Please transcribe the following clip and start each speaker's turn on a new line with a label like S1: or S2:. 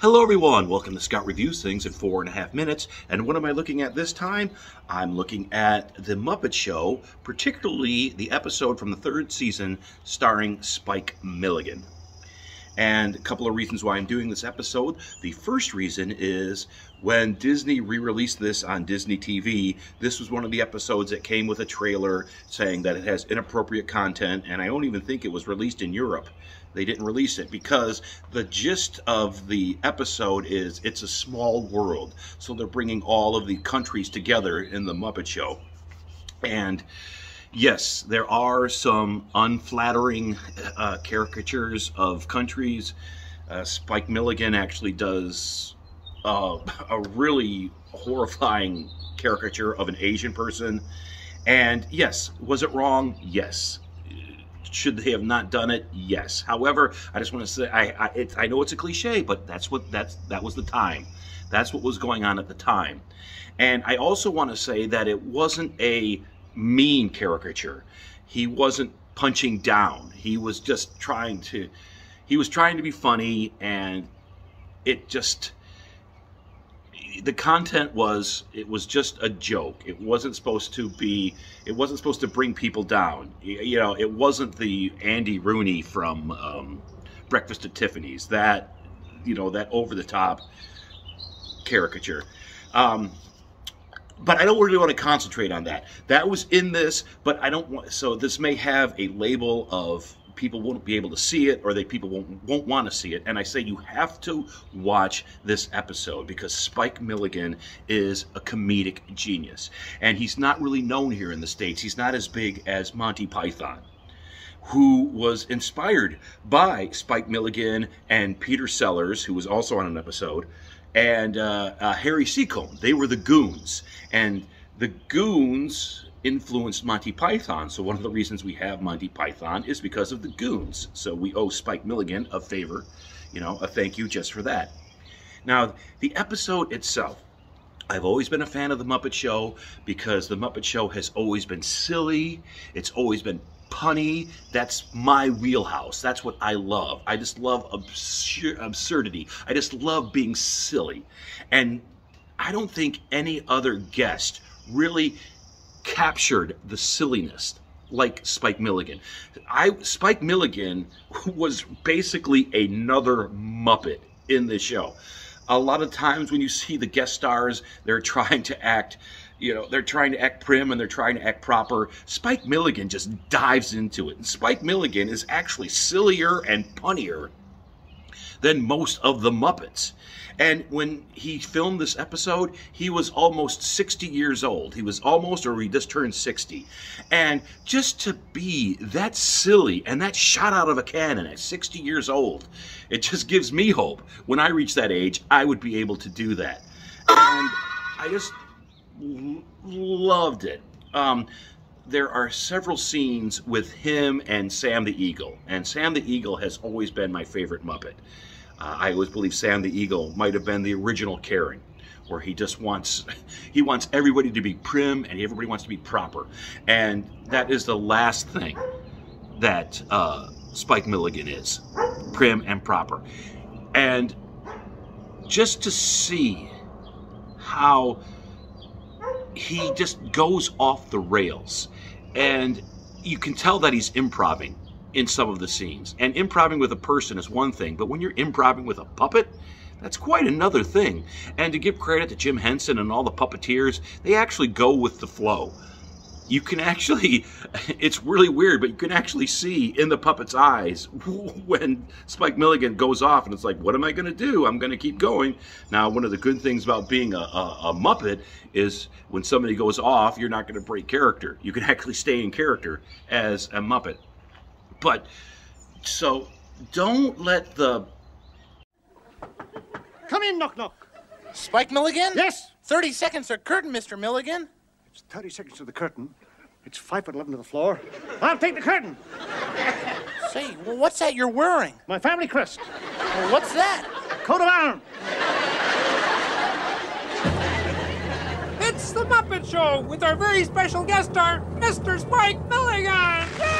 S1: Hello everyone, welcome to Scott Reviews Things in 4.5 minutes. And what am I looking at this time? I'm looking at The Muppet Show, particularly the episode from the 3rd season starring Spike Milligan. And a couple of reasons why I'm doing this episode. The first reason is when Disney re-released this on Disney TV, this was one of the episodes that came with a trailer saying that it has inappropriate content, and I don't even think it was released in Europe. They didn't release it because the gist of the episode is it's a small world. So they're bringing all of the countries together in the Muppet Show. And yes, there are some unflattering caricatures of countries. Spike Milligan actually does a really horrifying caricature of an Asian person. And yes, was it wrong? Yes. Should they have not done it? Yes. However, I just want to say, I know it's a cliche, but that was the time. That's what was going on at the time. And I also want to say that it wasn't a mean caricature. He wasn't punching down. He was just trying to be funny, and the content was just a joke. It wasn't supposed to bring people down. You know, it wasn't the Andy Rooney from Breakfast at Tiffany's, that over the top caricature. But I don't really want to concentrate on that. That was in this, but I don't want. So this may have a label of people won't be able to see it, or people won't want to see it. And I say you have to watch this episode because Spike Milligan is a comedic genius, and he's not really known here in the States. He's not as big as Monty Python, who was inspired by Spike Milligan and Peter Sellers, who was also on an episode, and Harry Seacombe. They were the Goons, and the Goons influenced Monty Python. So one of the reasons we have Monty Python is because of the Goons. So we owe Spike Milligan a favor, a thank you just for that. Now, the episode itself, I've always been a fan of The Muppet Show because The Muppet Show has always been silly. It's always been punny. That's my wheelhouse. That's what I love. I just love absurdity. I just love being silly. And I don't think any other guest really captured the silliness like Spike Milligan. Spike Milligan was basically another Muppet in the show. A lot of times when you see the guest stars, they're trying to act, they're trying to act prim and they're trying to act proper. Spike Milligan just dives into it. And Spike Milligan is actually sillier and punnier than most of the Muppets. And when he filmed this episode, he was almost 60 years old. He was almost, or he just turned 60. And just to be that silly and that shot out of a cannon at 60 years old, it just gives me hope. When I reach that age, I would be able to do that. And I just loved it. There are several scenes with him and Sam the Eagle. And Sam the Eagle has always been my favorite Muppet. I always believe Sam the Eagle might have been the original Karen, where he wants everybody to be prim and everybody wants to be proper. And that is the last thing that Spike Milligan is, prim and proper. And just to see how he just goes off the rails, and you can tell that he's improvising in some of the scenes. And improvising with a person is one thing, but when you're improvising with a puppet, that's quite another thing. And to give credit to Jim Henson and all the puppeteers, they actually go with the flow. You can actually, it's really weird, but you can actually see in the puppet's eyes when Spike Milligan goes off, and it's like, what am I going to do? I'm going to keep going. Now, one of the good things about being a Muppet is when somebody goes off, you're not going to break character. You can actually stay in character as a Muppet. But, so, don't let the...
S2: Come in, knock, knock.
S3: Spike Milligan?
S2: Yes?
S3: 30 seconds to curtain, Mr. Milligan.
S2: It's 30 seconds to the curtain. It's 5'11" to the floor. I'll take the curtain.
S3: Say, well, what's that you're wearing?
S2: My family crest.
S3: Well, what's that?
S2: Coat of arms.
S4: It's the Muppet Show with our very special guest star, Mr. Spike Milligan. Yay!